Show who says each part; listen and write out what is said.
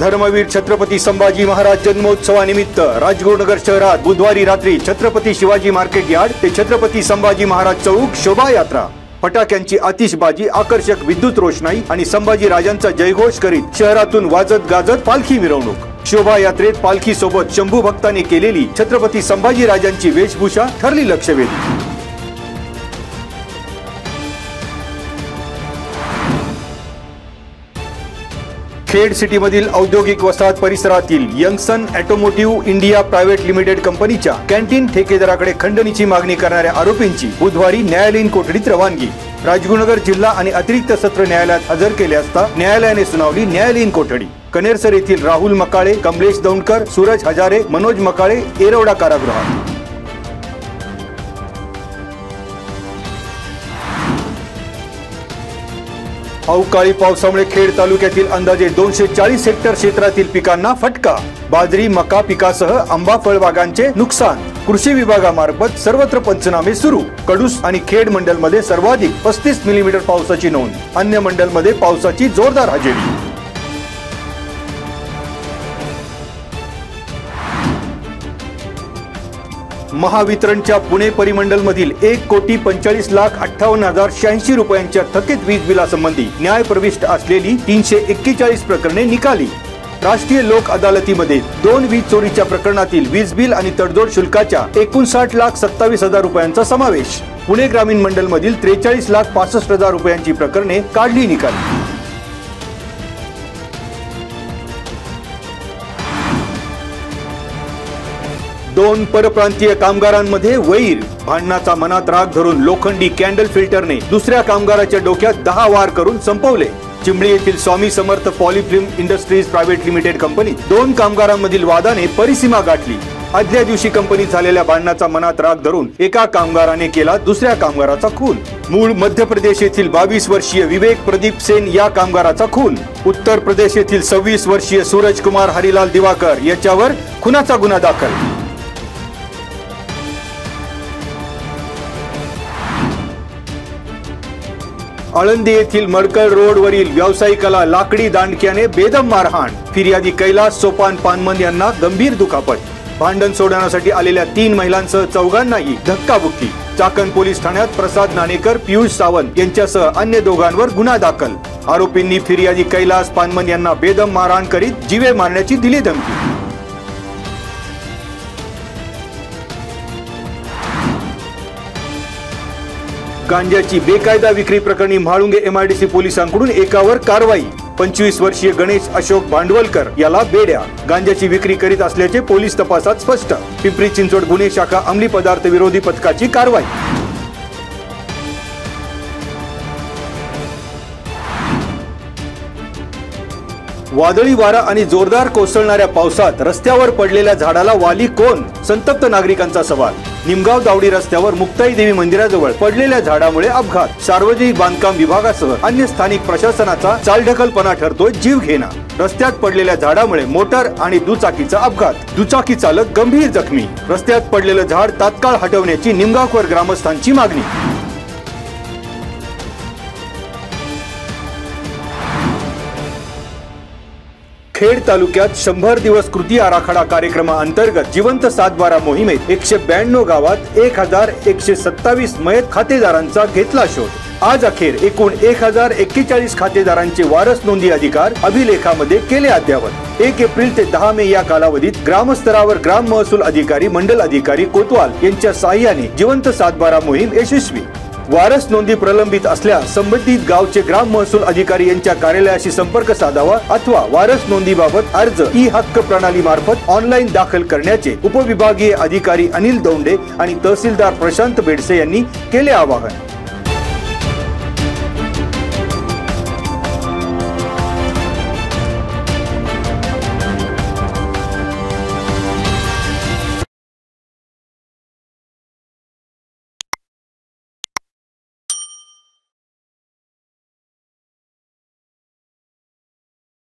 Speaker 1: धर्मवीर छत्रपती संभाजी महाराज जन्मोत्सवानिमित्त राजगुरुनगर शहरात बुधवारी रात्री छत्रपती शिवाजी मार्केट यार्ड ते छत्रपती संभाजी महाराज चौक शोभायात्रा, फटाक्यांची आतिषबाजी, आकर्षक विद्युत रोषणाई आणि संभाजी राजांचा जयघोष करीत शहरातून वाजत गाजत पालखी मिरवणूक। शोभायात्रेत पालखी सोबत शंभू भक्तांनी केलेली छत्रपती संभाजी राजांची वेशभूषा ठरली लक्षवेधी। खेड सिटी मधील औद्योगिक वसाहत परिसरातील यंगसन ऑटोमोटिव्ह इंडिया प्रायव्हेट लिमिटेड कंपनीच्या कॅन्टीन ठेकेदाराकडे खंडणीची मागणी करणाऱ्या आरोपींची बुधवारी न्यायालयीन कोठडीत रवानगी। राजगुरुनगर जिल्हा आणि अतिरिक्त सत्र न्यायालयात हजर केले असता न्यायालयाने सुनावली न्यायालयीन कोठडी। कनेरसर येथील राहुल मकाळे, कमलेश दौंडकर, सूरज हजारे, मनोज मकाळे येरवडा कारागृहात। अवकाळी पावसामुळे खेड तालुक्यातील अंदाजे 240 हेक्टर क्षेत्रातील पिकांना फटका। बाजरी, मका पिकासह आंबा फळबागांचे नुकसान। कृषी विभागामार्फत सर्वत्र पंचनामे सुरू। कडूस आणि खेड मंडल मध्ये सर्वाधिक 35 मिलीमीटर पावसाची नोंद। अन्य मंडल मध्ये पावसाची जोरदार हजेरी। महावितरणच्या पुणे परिमंडल मधील 1,45,58,086 रुपयांच्या थकीत वीज बिलासंबंधी न्याय प्रविष्ट असलेली 341 प्रकरणे निकाली। राष्ट्रीय लोक अदालतीमध्ये 2 वीज चोरीच्या प्रकरणातील वीज बिल आणि तडजोड शुल्काच्या 59,27,000 रुपयांचा समावेश। पुणे ग्रामीण मंडल मधील 43,65,000 रुपयांची प्रकरणे काढली निकाली। दोन परप्रांतीय कामगारांमध्ये वैर, भांडणाचा मनात राग धरून लोखंडी कॅन्डल फिल्टरने दुसऱ्या कामगाराच्या डोक्यात 10 वार करून संपवले। चिंबळी येथील Swami Samarth पॉलिफिल्म industries private limited company 2 कामगारांमधील वादाने परिसीमा गाठली। आदल्या दिवशी कंपनीत झालेल्या भांडणाचा मनात राग धरून एका कामगाराने केला दुसऱ्या कामगाराचा खून। मूळ मध्य प्रदेश येथील 22 वर्षीय विवेक प्रदीप सेन या कामगाराचा खून। उत्तर प्रदेश येथील 26 वर्षीय सूरज कुमार हरिलाल दिवाकर याच्यावर खुनाचा गुन्हा दाखल। आळंदी येथील मडकळ रोड वरील व्यावसायिकाला लाकडी दांडक्याने बेदम मारहाण। फिर्यादी कैलास सोपान पानमन यांना गंभीर दुखापत। भांडण सोडवण्यासाठी आलेल्या 3 महिलांसह 4घांनाही धक्काबुक्की। चाकण पोलीस ठाण्यात प्रसाद नाणेकर, पियुष सावंत यांच्यासह अन्य 2घांवर गुन्हा दाखल। आरोपींनी फिर्यादी कैलास पानमन यांना बेदम मारहाण करीत जीवे मारण्याची दिली धमकी। गांजाची बेकायदा विक्री प्रकरणी म्हाळुंगे MIDC पोलिसांकडून एकावर कारवाई। 25 वर्षीय गणेश अशोक भांडवलकर याला बेड्या। गांजाची विक्री करीत असल्याचे पोलीस तपासात स्पष्ट। पिंपरी चिंचवड गुन्हे शाखा अंमली पदार्थ विरोधी पथकाची कारवाई। वादळी वारा आणि जोरदार कोसळणाऱ्या पावसात रस्त्यावर पडलेल्या झाडाला वाली कोण? संतप्त नागरिकांचा सवाल। निमगाव दावडी रस्त्यावर मुक्ताई देवी मंदिराजवळ पडलेल्या झाडामुळे अपघात। सार्वजनिक बांधकाम विभागासह अन्य स्थानिक प्रशासनाचा चालढकलपणा ठरतोय जीवघेणा। रस्त्यात पडलेल्या झाडामुळे मोटार आणि दुचाकीचा अपघात। दुचाकी चालक गंभीर जखमी। रस्त्यात पडलेलं झाड तात्काळ हटवण्याची निमगावकर ग्रामस्थांची मागणी। खेड तालुक्यात 100 दिवस कृती आराखडा कार्यक्रमाअंतर्गत जिवंत सातबारा मोहिमेत 192 गावात 1127 मयत खातेदारांचा घेतला शोध। आज अखेर एकूण 1041 खातेदारांचे वारस नोंदी अधिकार अभिलेखामध्ये केले अद्ययावत। 1 एप्रिल ते 10 मे या कालावधीत ग्रामस्तरावर ग्राम महसूल अधिकारी, मंडल अधिकारी कोतवाल यांच्या साहाय्याने जिवंत सातबारा मोहीम यशस्वी। वारस नोंदी प्रलंबित असल्यास संबंधित गावचे ग्राम महसूल अधिकारी यांच्या कार्यालयाशी संपर्क साधावा अथवा वारस नोंदीबाबत अर्ज ई-हक्क प्रणाली मार्फत ऑनलाईन दाखल करण्याचे उपविभागीय अधिकारी अनिल दौंडे आणि तहसीलदार प्रशांत बेडसे यांनी केले आवाहन।